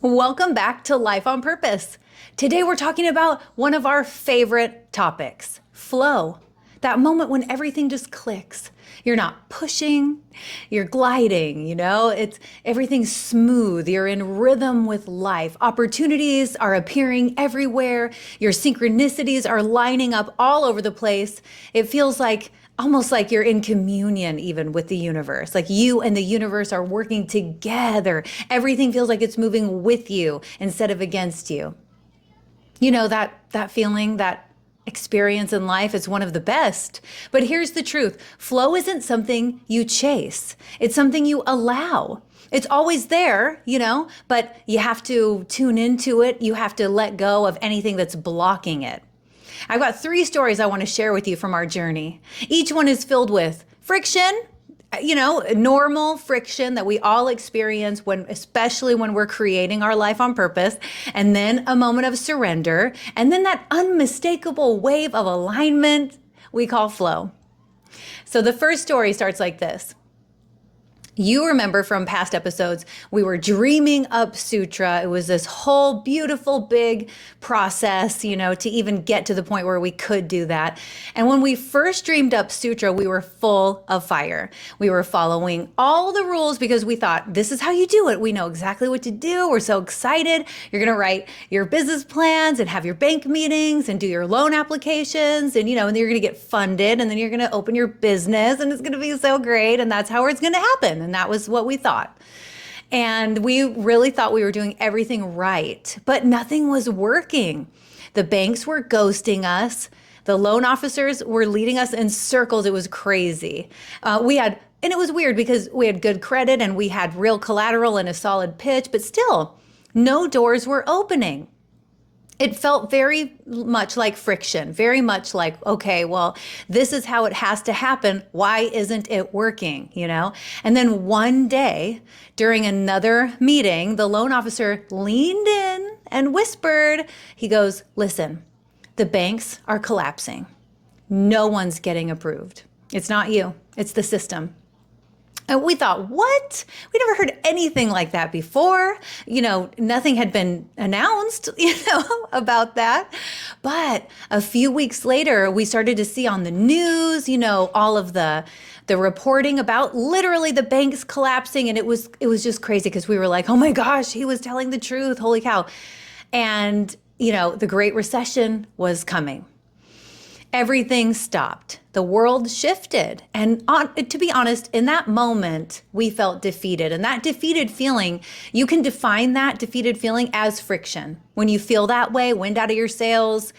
Welcome back to Life on Purpose. Today we're talking about one of our favorite topics, flow. That moment when everything just clicks. You're not pushing, you're gliding, everything's smooth. You're in rhythm with life. Opportunities are appearing everywhere. Your synchronicities are lining up all over the place. It feels like almost like you're in communion even with the universe. Like you and the universe are working together. Everything feels like it's moving with you instead of against you. You know that feeling, that experience in life is one of the best. But here's the truth. Flow isn't something you chase. It's something you allow. It's always there, but you have to tune into it. You have to let go of anything that's blocking it. I've got 3 stories I want to share with you from our journey. Each one is filled with friction, normal friction that we all experience especially when we're creating our life on purpose, and then a moment of surrender, and then that unmistakable wave of alignment we call flow. So the first story starts like this. You remember from past episodes, we were dreaming up Sutra. It was this whole beautiful, big process, to even get to the point where we could do that. And when we first dreamed up Sutra, we were full of fire. We were following all the rules because we thought, this is how you do it. We know exactly what to do. We're so excited. You're going to write your business plans and have your bank meetings and do your loan applications. And, and you're going to get funded, and then you're going to open your business, and it's going to be so great. And that's how it's going to happen. And that was what we thought. And we really thought we were doing everything right, but nothing was working. The banks were ghosting us. The loan officers were leading us in circles. It was crazy. And it was weird because we had good credit and we had real collateral and a solid pitch, but still no doors were opening. It felt very much like friction, very much like, okay, well, this is how it has to happen. Why isn't it working, And then one day during another meeting, the loan officer leaned in and whispered, he goes, listen, the banks are collapsing. No one's getting approved. It's not you, it's the system. And we thought, what? We never heard anything like that before. Nothing had been announced, about that. But a few weeks later, we started to see on the news, all of the reporting about literally the banks collapsing. And it was just crazy because we were like, oh my gosh, he was telling the truth. Holy cow. And, the Great Recession was coming. Everything stopped. The world shifted. And to be honest, in that moment, we felt defeated. And that defeated feeling, you can define that defeated feeling as friction. When you feel that way, wind out of your sails,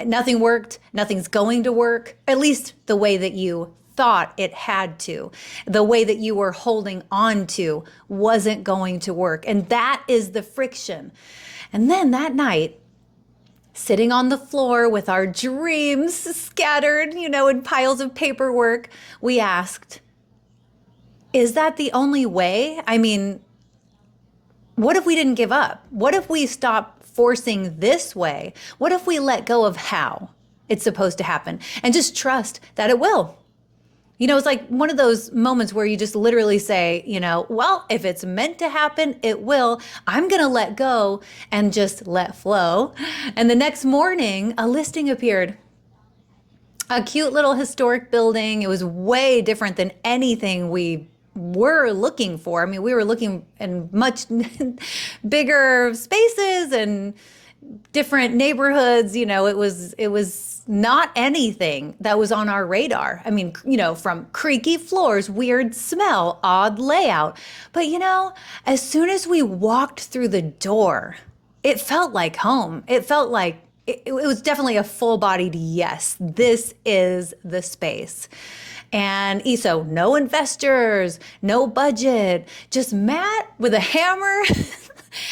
nothing worked, nothing's going to work, at least the way that you thought it had to. The way that you were holding on to wasn't going to work. And that is the friction. And then that night, sitting on the floor with our dreams scattered, in piles of paperwork, we asked, is that the only way? I mean, what if we didn't give up? What if we stopped forcing this way? What if we let go of how it's supposed to happen and just trust that it will? It's like one of those moments where you just literally say, well, if it's meant to happen, it will. I'm going to let go and just let flow. And the next morning, a listing appeared. A cute little historic building. It was way different than anything we were looking for. I mean, we were looking in much bigger spaces and different neighborhoods. It was not anything that was on our radar. I mean, from creaky floors, weird smell, odd layout. But as soon as we walked through the door, it felt like home. It felt like it was definitely a full-bodied yes, this is the space. And so no investors, no budget, just Matt with a hammer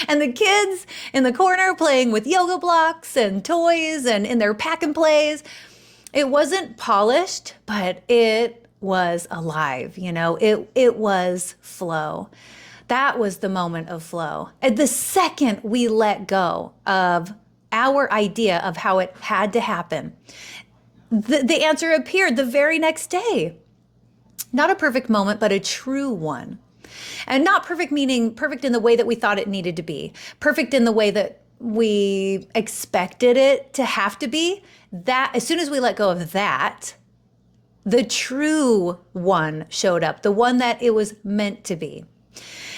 and the kids in the corner playing with yoga blocks and toys and in their pack and plays. It wasn't polished, but it was alive. It was flow. That was the moment of flow. And the second we let go of our idea of how it had to happen, the answer appeared the very next day. Not a perfect moment, but a true one. And not perfect meaning perfect in the way that we thought it needed to be, perfect in the way that we expected it to have to be. That as soon as we let go of that, the true one showed up, the one that it was meant to be.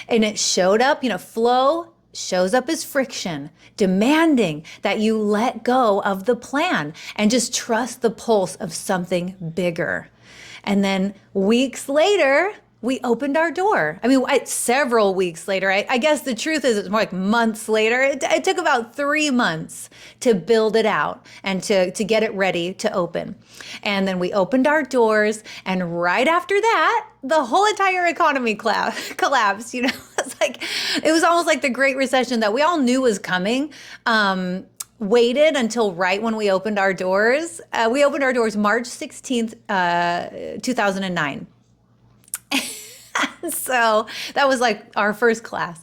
And it showed up, flow shows up as friction, demanding that you let go of the plan and just trust the pulse of something bigger. And then weeks later, we opened our door. I mean, several weeks later. I guess the truth is it's more like months later. It took about 3 months to build it out and to get it ready to open. And then we opened our doors, and right after that, the whole entire economy collapsed. It was almost like the Great Recession that we all knew was coming. Waited until right when we opened our doors. We opened our doors March 16th, 2009. So that was like our first class.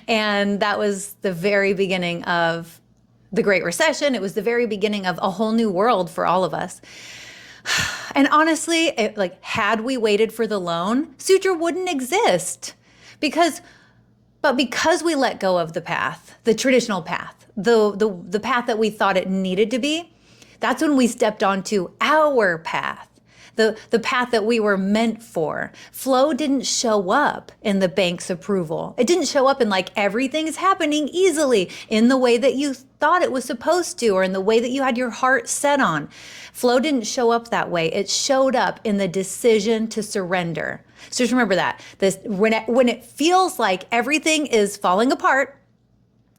And that was the very beginning of the Great Recession. It was the very beginning of a whole new world for all of us. And honestly, had we waited for the loan, Sutra wouldn't exist. Because we let go of the path, the traditional path, the path that we thought it needed to be, that's when we stepped onto our path. The path that we were meant for. Flow didn't show up in the bank's approval. It didn't show up in everything is happening easily in the way that you thought it was supposed to, or in the way that you had your heart set on. Flow didn't show up that way. It showed up in the decision to surrender. So just remember that. When it feels like everything is falling apart,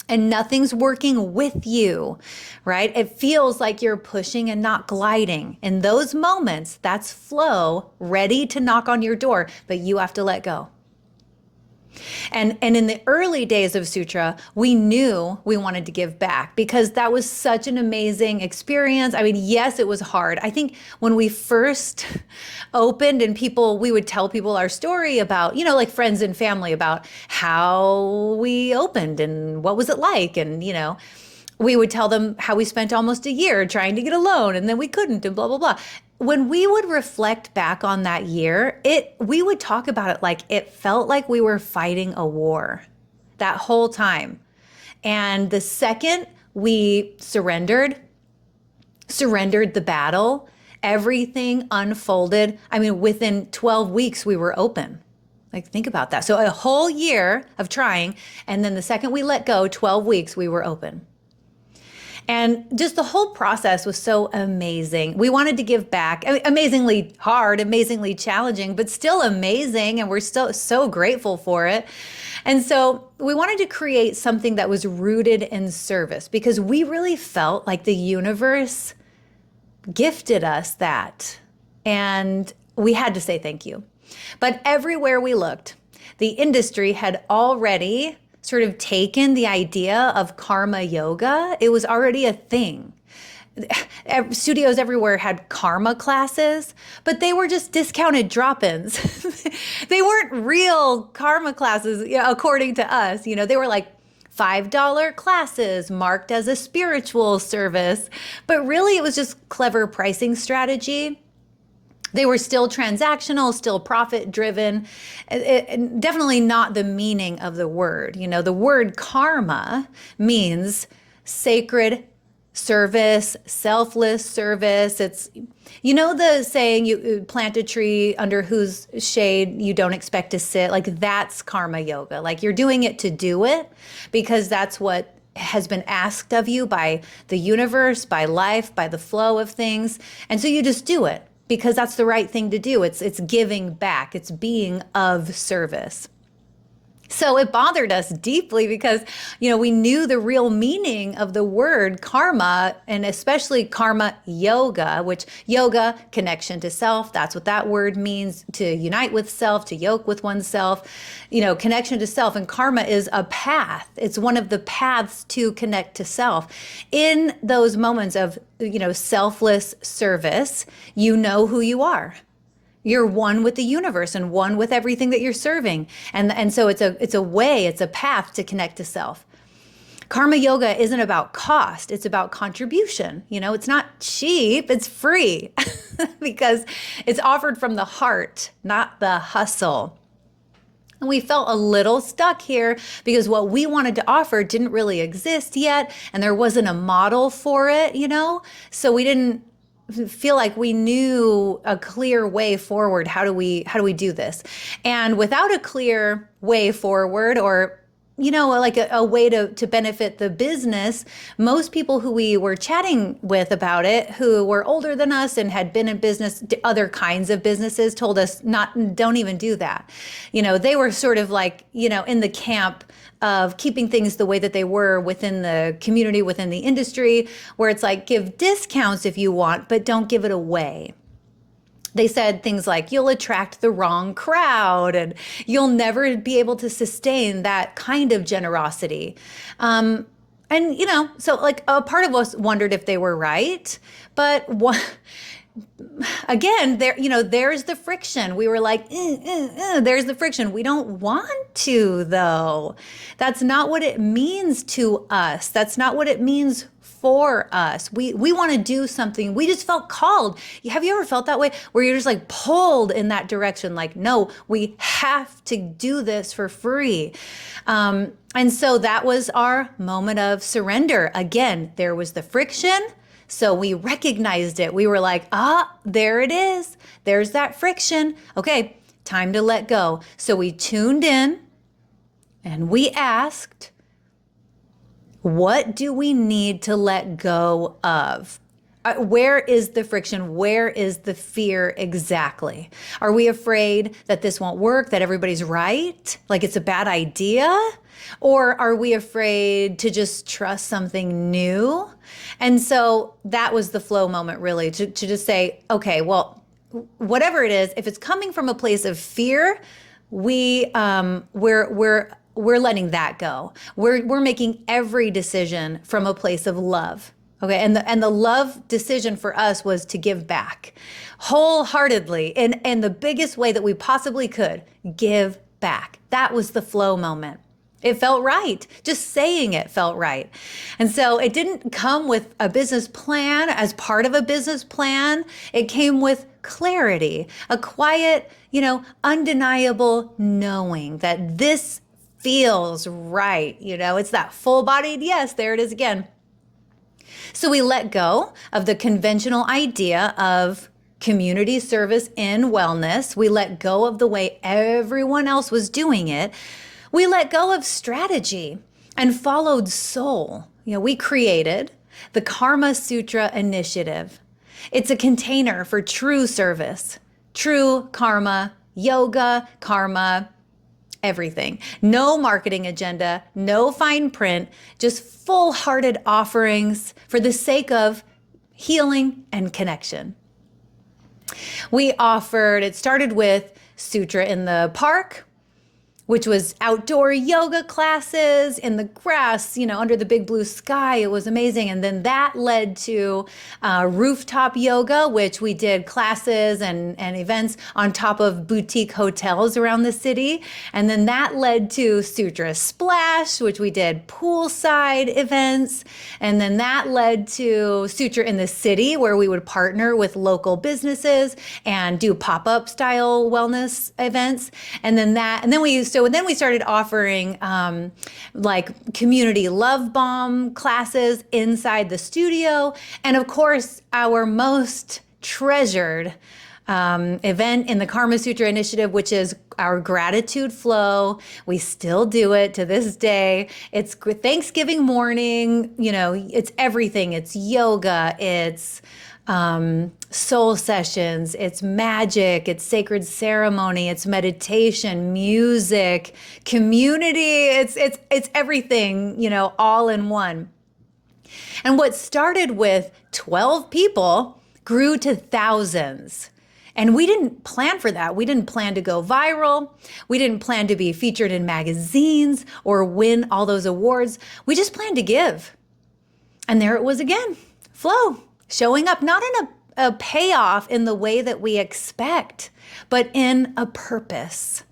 and nothing's working with you, right? It feels like you're pushing and not gliding. In those moments, that's flow ready to knock on your door, but you have to let go. And in the early days of Sutra, we knew we wanted to give back because that was such an amazing experience. I mean, yes, it was hard. I think when we first opened and we would tell people our story about, like friends and family, about how we opened and what was it like. And, we would tell them how we spent almost a year trying to get a loan and then we couldn't and blah, blah, blah. When we would reflect back on that year, we would talk about it like it felt like we were fighting a war that whole time. And the second we surrendered the battle, everything unfolded. I mean, within 12 weeks, we were open. Think about that. So a whole year of trying, and then the second we let go, 12 weeks, we were open. And just the whole process was so amazing. We wanted to give back. Amazingly hard, amazingly challenging, but still amazing. And we're still so grateful for it. And so we wanted to create something that was rooted in service because we really felt like the universe gifted us that. And we had to say thank you. But everywhere we looked, the industry had already sort of taken the idea of karma yoga. It was already a thing. Studios everywhere had karma classes, but they were just discounted drop-ins. They weren't real karma classes, according to us. They were like $5 classes marked as a spiritual service, but really it was just clever pricing strategy. They were still transactional, still profit-driven, definitely not the meaning of the word. The word karma means sacred service, selfless service. It's, the saying, you plant a tree under whose shade you don't expect to sit. That's karma yoga. You're doing it to do it because that's what has been asked of you by the universe, by life, by the flow of things. And so you just do it. Because that's the right thing to do. It's giving back. It's being of service. So it bothered us deeply because, we knew the real meaning of the word karma, and especially karma yoga, which yoga, connection to self, that's what that word means, to unite with self, to yoke with oneself, connection to self. And karma is a path. It's one of the paths to connect to self. In those moments of, selfless service, you know who you are. You're one with the universe and one with everything that you're serving. And so it's a path to connect to self. Karma yoga isn't about cost. It's about contribution. It's not cheap. It's free because it's offered from the heart, not the hustle. And we felt a little stuck here because what we wanted to offer didn't really exist yet, and there wasn't a model for it, So we didn't feel like we knew a clear way forward. How do we do this? And without a clear way forward, or like a way to benefit the business, most people who we were chatting with about it, who were older than us and had been in business, other kinds of businesses, told us don't even do that. They were sort of like, in the camp of keeping things the way that they were within the community, within the industry, where it's like, give discounts if you want, but don't give it away. They said things like, you'll attract the wrong crowd and you'll never be able to sustain that kind of generosity. So like a part of us wondered if they were right, but again, there's the friction. We were like, there's the friction. We don't want to, though. That's not what it means to us. That's not what it means for us. We want to do something. We just felt called. Have you ever felt that way, where you're just like pulled in that direction? Like, no, we have to do this for free. And so that was our moment of surrender. Again, there was the friction. So we recognized it. We were like, there it is. There's that friction. Okay, time to let go. So we tuned in and we asked, what do we need to let go of? Where is the friction? Where is the fear exactly? Are we afraid that this won't work, that everybody's right, like it's a bad idea? Or are we afraid to just trust something new? And so that was the flow moment, really, to just say, okay, well, whatever it is, if it's coming from a place of fear, we're letting that go. We're making every decision from a place of love. Okay, and the love decision for us was to give back wholeheartedly in the biggest way that we possibly could. Give back. That was the flow moment. It felt right. Just saying it felt right. And so it didn't come with a business plan as part of a business plan. It came with clarity, a quiet, undeniable knowing that this feels right. It's that full-bodied yes. There it is again. So we let go of the conventional idea of community service in wellness. We let go of the way everyone else was doing it. We let go of strategy and followed soul. We created the Karma Sutra initiative. It's a container for true service, true karma, yoga, karma, everything. No marketing agenda, no fine print, just full-hearted offerings for the sake of healing and connection. It started with Sutra in the park, which was outdoor yoga classes in the grass, under the big blue sky. It was amazing. And then that led to rooftop yoga, which we did classes and events on top of boutique hotels around the city. And then that led to Sutra Splash, which we did poolside events. And then that led to Sutra in the city, where we would partner with local businesses and do pop-up style wellness events. And then we started offering like community love bomb classes inside the studio. And of course, our most treasured event in the Karma Sutra initiative, which is our gratitude flow. We still do it to this day. It's Thanksgiving morning, it's everything. It's yoga, it's soul sessions, it's magic, it's sacred ceremony, it's meditation, music, community, it's everything, all in one. And what started with 12 people grew to thousands. And we didn't plan for that. We didn't plan to go viral. We didn't plan to be featured in magazines or win all those awards. We just planned to give. And there it was again, flow. Showing up not in a payoff in the way that we expect, but in a purpose.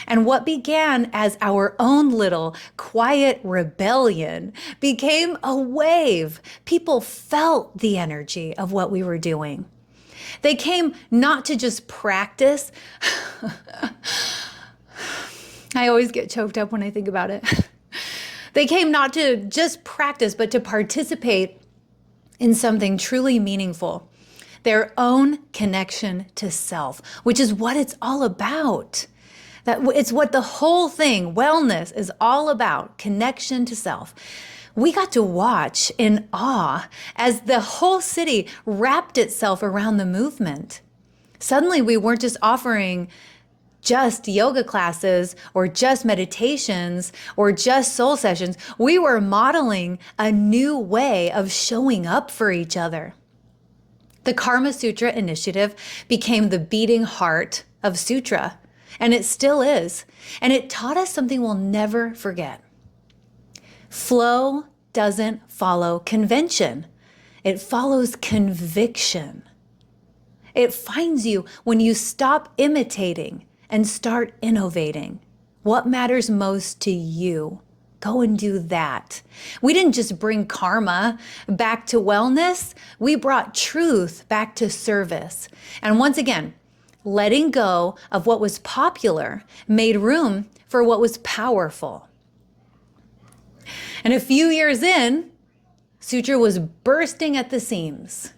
And what began as our own little quiet rebellion became a wave. People felt the energy of what we were doing. They came not to just practice. I always get choked up when I think about it. They came not to just practice, but to participate in something truly meaningful, their own connection to self, which is what it's all about. That it's what the whole thing, wellness, is all about, connection to self. We got to watch in awe as the whole city wrapped itself around the movement. Suddenly, we weren't just offering just yoga classes or just meditations or just soul sessions. We were modeling a new way of showing up for each other. The Karma Sutra initiative became the beating heart of Sutra, and it still is. And it taught us something we'll never forget. Flow doesn't follow convention. It follows conviction. It finds you when you stop imitating and start innovating. What matters most to you? Go and do that. We didn't just bring karma back to wellness. We brought truth back to service. And once again, letting go of what was popular made room for what was powerful. And a few years in, Sutra was bursting at the seams.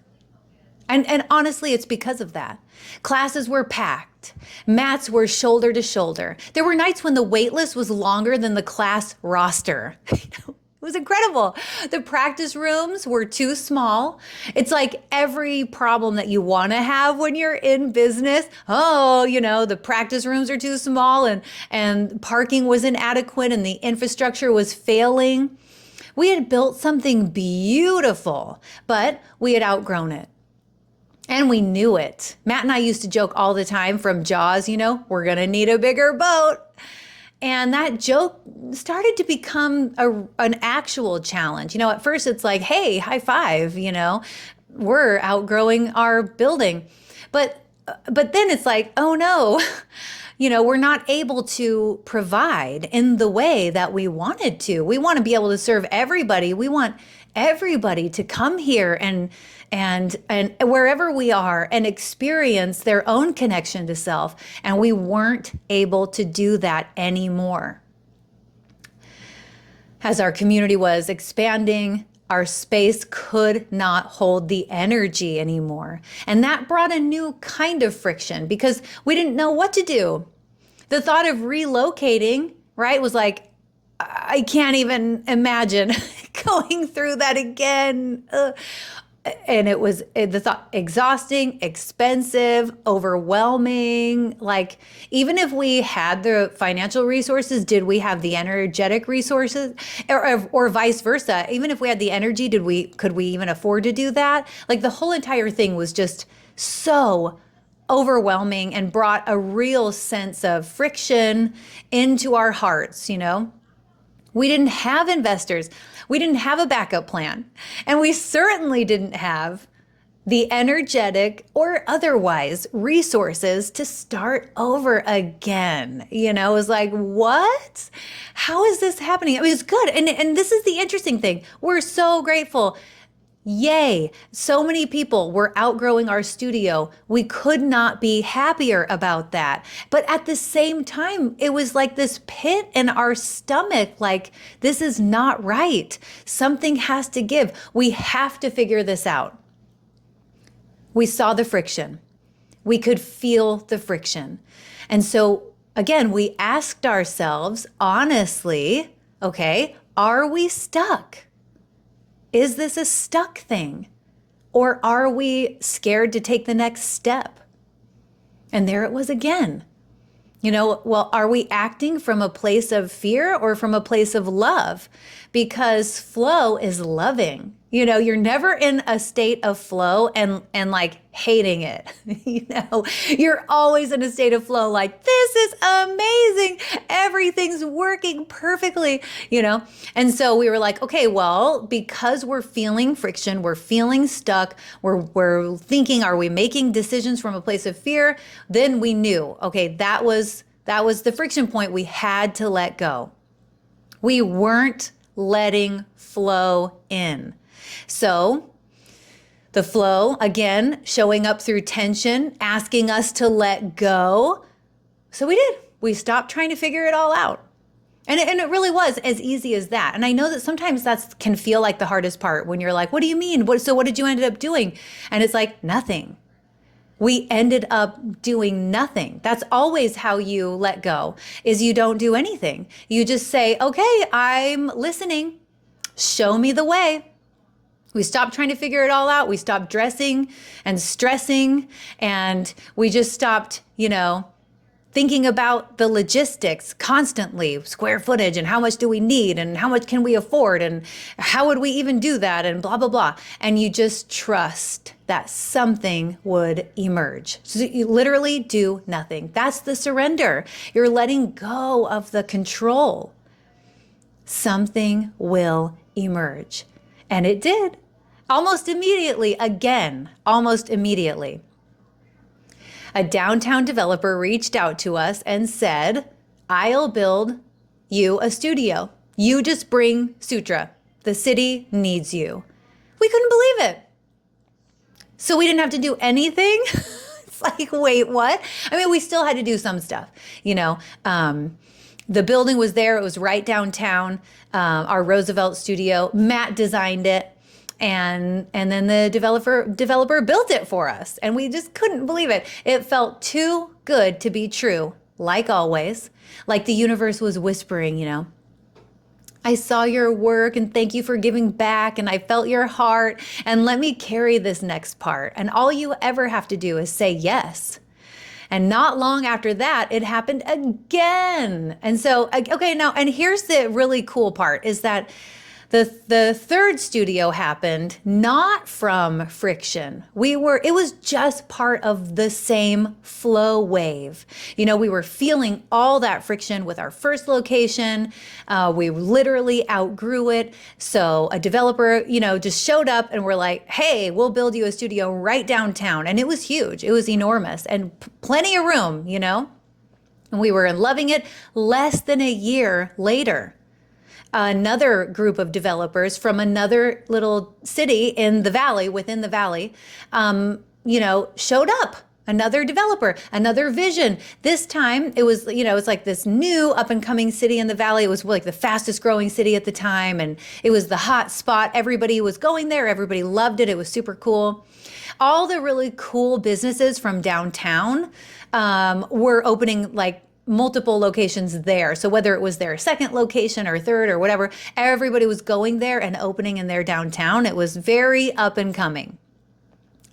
And honestly, it's because of that. Classes were packed. Mats were shoulder to shoulder. There were nights when the wait list was longer than the class roster. It was incredible. The practice rooms were too small. It's like every problem that you want to have when you're in business. Oh, the practice rooms are too small and parking was inadequate and the infrastructure was failing. We had built something beautiful, but we had outgrown it. And we knew it. Matt and I used to joke all the time from Jaws, we're going to need a bigger boat. And that joke started to become an actual challenge. At first it's like, hey, high five, we're outgrowing our building. But then it's like, oh no, we're not able to provide in the way that we wanted to. We want to be able to serve everybody. We want everybody to come here and wherever we are and experience their own connection to self. And we weren't able to do that anymore. As our community was expanding, our space could not hold the energy anymore. And that brought a new kind of friction because we didn't know what to do. The thought of relocating, right, was like, I can't even imagine going through that again. And it was the thought exhausting, expensive, overwhelming. Like, even if we had the financial resources, did we have the energetic resources or vice versa? Even if we had the energy, could we even afford to do that? Like, the whole entire thing was just so overwhelming and brought a real sense of friction into our hearts, We didn't have investors. We didn't have a backup plan. And we certainly didn't have the energetic or otherwise resources to start over again. It was like, what? How is this happening? I mean, it's good. And this is the interesting thing. We're so grateful. Yay. So many people were outgrowing our studio. We could not be happier about that. But at the same time, it was like this pit in our stomach, like, this is not right. Something has to give. We have to figure this out. We saw the friction. We could feel the friction. And so, again, we asked ourselves, honestly, okay, are we stuck? Is this a stuck thing? Or are we scared to take the next step? And there it was again. Well, are we acting from a place of fear or from a place of love? Because flow is loving. You're never in a state of flow and like hating it. You're always in a state of flow, like, this is amazing. Everything's working perfectly, And so we were like, okay, well, because we're feeling friction, we're feeling stuck, we're thinking, are we making decisions from a place of fear? Then we knew, okay, that was the friction point we had to let go. We weren't letting flow in. So the flow, again, showing up through tension, asking us to let go. So we did. We stopped trying to figure it all out. And it really was as easy as that. And I know that sometimes that can feel like the hardest part when you're like, what do you mean? So what did you end up doing? And it's like, nothing. We ended up doing nothing. That's always how you let go, is you don't do anything. You just say, okay, I'm listening. Show me the way. We stopped trying to figure it all out. We stopped dressing and stressing, and we just stopped, thinking about the logistics constantly, square footage, and how much do we need, and how much can we afford, and how would we even do that, and blah, blah, blah. And you just trust that something would emerge. So you literally do nothing. That's the surrender. You're letting go of the control. Something will emerge. And it did. Almost immediately, again, almost immediately. A downtown developer reached out to us and said, I'll build you a studio. You just bring Sutra. The city needs you. We couldn't believe it. So we didn't have to do anything. It's like, wait, what? I mean, we still had to do some stuff. The building was there. It was right downtown, our Roosevelt studio. Matt designed it. And then the developer built it for us. And we just couldn't believe it. It felt too good to be true, like always. Like the universe was whispering, I saw your work and thank you for giving back, and I felt your heart, and let me carry this next part. And all you ever have to do is say yes. And not long after that, it happened again. And so, okay, now, and here's the really cool part is that the third studio happened not from friction. It was just part of the same flow wave. We were feeling all that friction with our first location. We literally outgrew it. So a developer, just showed up and we're like, hey, we'll build you a studio right downtown. And it was huge. It was enormous and plenty of room, and we were loving it. Less than a year later, another group of developers from another little city in the valley, within the valley, showed up. Another developer, another vision. This time it was, it's like this new up and coming city in the valley. It was like the fastest growing city at the time. And it was the hot spot. Everybody was going there. Everybody loved it. It was super cool. All the really cool businesses from downtown were opening like multiple locations there. So whether it was their second location or third or whatever, everybody was going there and opening in their downtown. It was very up and coming.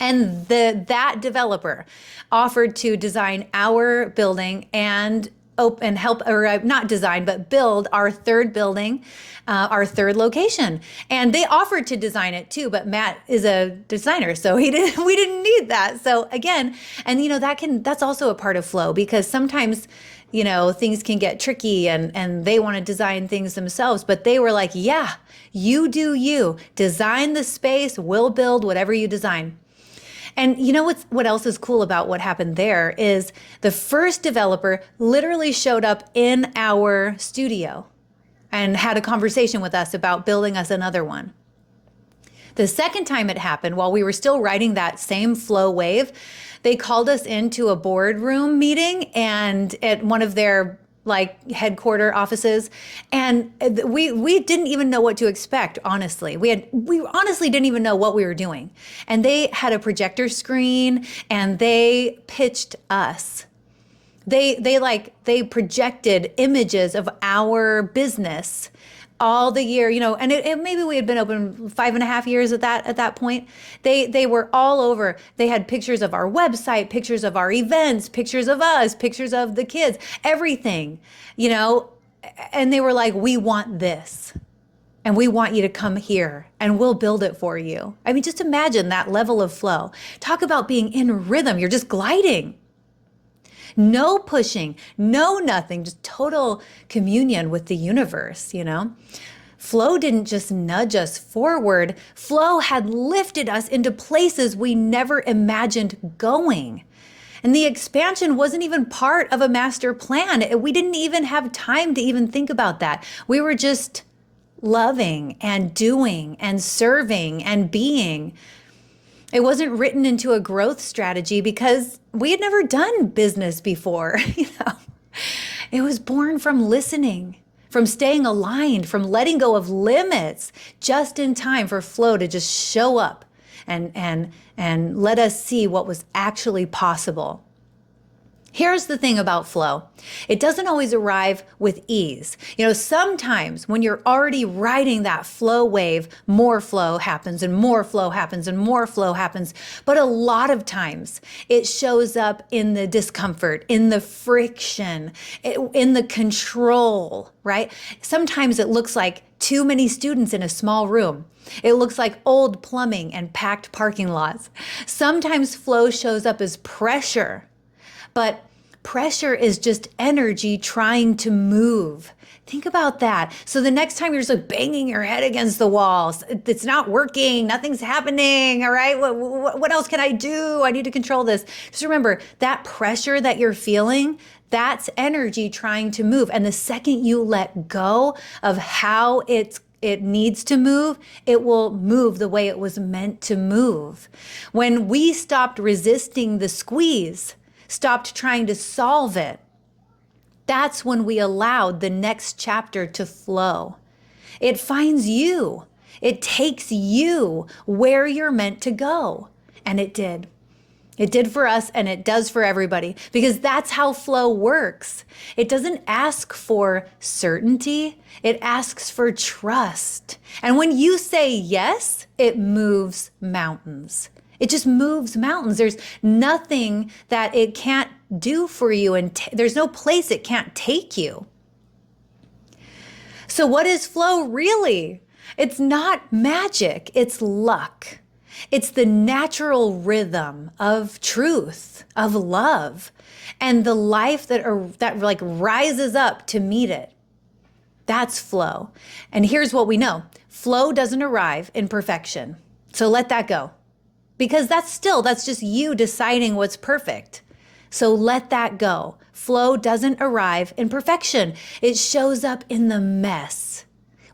And that developer offered to design our building and help, or not design, but build our third building, our third location. And they offered to design it too, but Matt is a designer, so we didn't need that. So again, and that's also a part of flow, because sometimes things can get tricky and they want to design things themselves, but they were like, yeah, you do you. Design the space, we'll build whatever you design. And what else is cool about what happened there is the first developer literally showed up in our studio and had a conversation with us about building us another one. The second time it happened, while we were still riding that same flow wave, they called us into a boardroom meeting and at one of their headquarter offices. And we didn't even know what to expect, honestly. We honestly didn't even know what we were doing. And they had a projector screen and they pitched us. They projected images of our business all the year, and maybe we had been open 5.5 years at that point. They were all over. They had pictures of our website, pictures of our events, pictures of us, pictures of the kids, everything, and they were like, we want this. And we want you to come here and we'll build it for you. I mean, just imagine that level of flow. Talk about being in rhythm. You're just gliding. No pushing, no nothing, just total communion with the universe, Flow didn't just nudge us forward. Flow had lifted us into places we never imagined going. And the expansion wasn't even part of a master plan. We didn't even have time to even think about that. We were just loving and doing and serving and being. It wasn't written into a growth strategy because we had never done business before, It was born from listening, from staying aligned, from letting go of limits just in time for flow to just show up and let us see what was actually possible. Here's the thing about flow. It doesn't always arrive with ease. Sometimes when you're already riding that flow wave, more flow happens and more flow happens and more flow happens. But a lot of times it shows up in the discomfort, in the friction, in the control, right? Sometimes it looks like too many students in a small room. It looks like old plumbing and packed parking lots. Sometimes flow shows up as pressure. But pressure is just energy trying to move. Think about that. So the next time you're just like banging your head against the walls, it's not working, nothing's happening, all right? What else can I do? I need to control this. Just remember, that pressure that you're feeling, that's energy trying to move. And the second you let go of how it needs to move, it will move the way it was meant to move. When we stopped resisting the squeeze, stopped trying to solve it, that's when we allowed the next chapter to flow. It finds you. It takes you where you're meant to go. And it did. It did for us, and it does for everybody, because that's how flow works. It doesn't ask for certainty. It asks for trust. And when you say yes, it moves mountains. It just moves mountains. There's nothing that it can't do for you, and there's no place it can't take you. So what is flow really? It's not magic. It's luck. It's the natural rhythm of truth, of love, and the life that rises up to meet it. That's flow. And here's what we know. Flow doesn't arrive in perfection. So let that go. Because that's just you deciding what's perfect. So let that go. Flow doesn't arrive in perfection. It shows up in the mess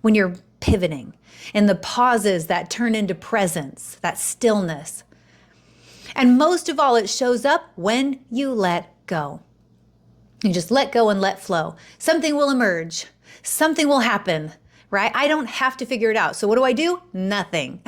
when you're pivoting, in the pauses that turn into presence, that stillness. And most of all, it shows up when you let go. You just let go and let flow. Something will emerge. Something will happen, right? I don't have to figure it out. So what do I do? Nothing.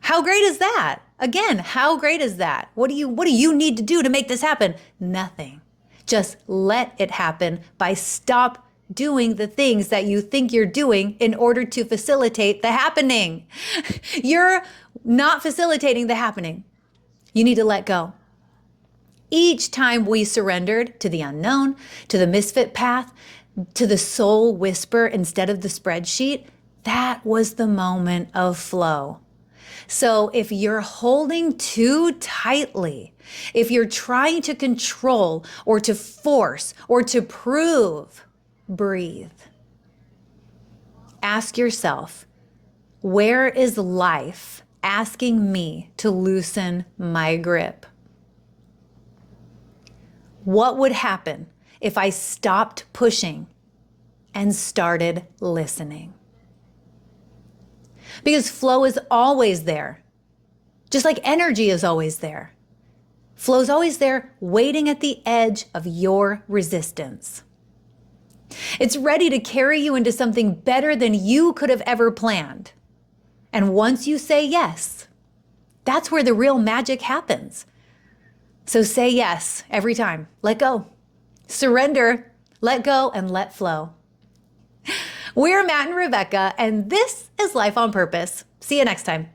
How great is that? Again, how great is that? What do you need to do to make this happen? Nothing. Just let it happen by stop doing the things that you think you're doing in order to facilitate the happening. You're not facilitating the happening. You need to let go. Each time we surrendered to the unknown, to the misfit path, to the soul whisper instead of the spreadsheet, that was the moment of flow. So if you're holding too tightly, if you're trying to control or to force or to prove, breathe. Ask yourself, where is life asking me to loosen my grip? What would happen if I stopped pushing and started listening? Because flow is always there, just like energy is always there. Flow is always there, waiting at the edge of your resistance. It's ready to carry you into something better than you could have ever planned. And once you say yes, that's where the real magic happens. So say yes every time. Let go. Surrender, let go, and let flow. We're Matt and Rebecca, and this is Life on Purpose. See you next time.